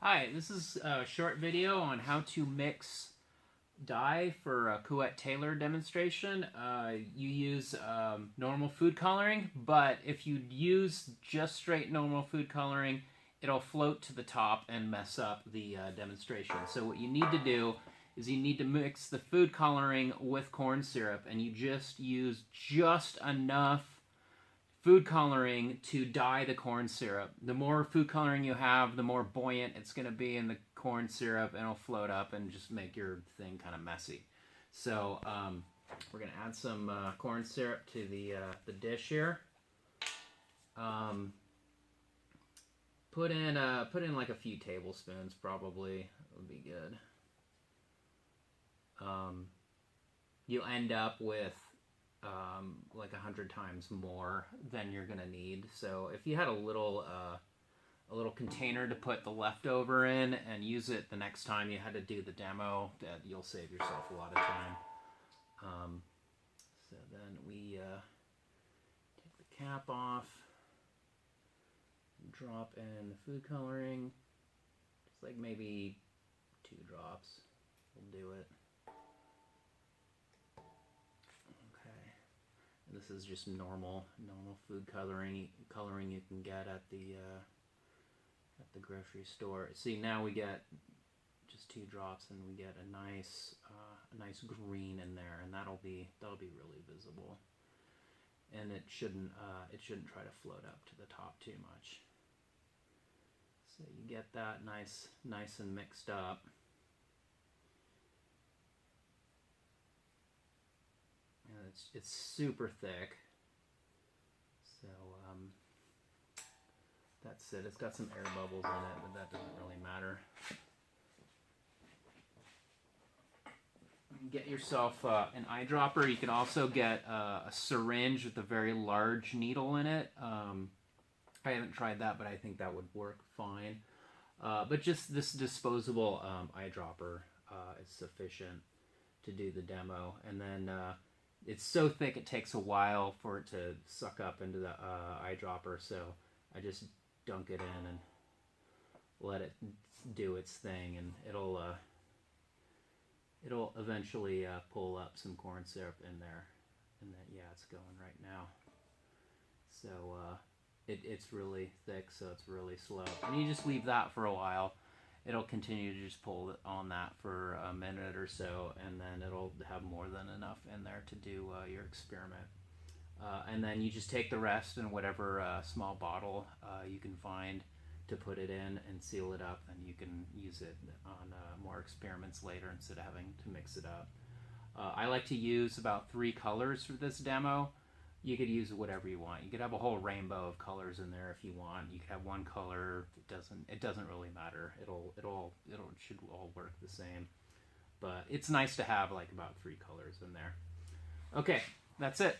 Hi, this is a short video on how to mix dye for a Couette Taylor demonstration. You use normal food coloring, but if you use just straight normal food coloring, it'll float to the top and mess up the demonstration. So what you need to do is you need to mix the food coloring with corn syrup, and you just use just enough food coloring to dye the corn syrup. The more food coloring you have, the more buoyant it's going to be in the corn syrup, and it'll float up and just make your thing kind of messy. So we're going to add some corn syrup to the dish here. Put in like a few tablespoons, probably would be good. You'll end up with like 100 times more than you're gonna need. So if you had a little container to put the leftover in and use it the next time you had to do the demo, that you'll save yourself a lot of time. So then we take the cap off, drop in the food coloring, just like maybe 2 drops will do it. This is just normal food coloring you can get at the grocery store. See, now we get just 2 drops, and we get a nice green in there, and that'll be really visible. And it shouldn't try to float up to the top too much. So you get that nice and mixed up. It's super thick, so that's it. It's got some air bubbles in it, but that doesn't really matter. Get yourself an eyedropper. You can also get a syringe with a very large needle in it. I haven't tried that, but I think that would work fine. But just this disposable eyedropper is sufficient to do the demo, and then it's so thick it takes a while for it to suck up into the eyedropper, so I just dunk it in and let it do its thing, and it'll eventually pull up some corn syrup in there. And then, yeah, it's going right now. So it's really thick, so it's really slow. And you just leave that for a while. It'll continue to just pull on that for a minute or so, and then it'll have more than enough in there to do your experiment. And then you just take the rest in whatever small bottle you can find to put it in and seal it up, and you can use it on more experiments later instead of having to mix it up. I like to use about 3 colors for this demo. You could use whatever you want. You could have a whole rainbow of colors in there if you want. You could have one color. It doesn't really matter. It should all work the same. But it's nice to have like about 3 colors in there. Okay, that's it.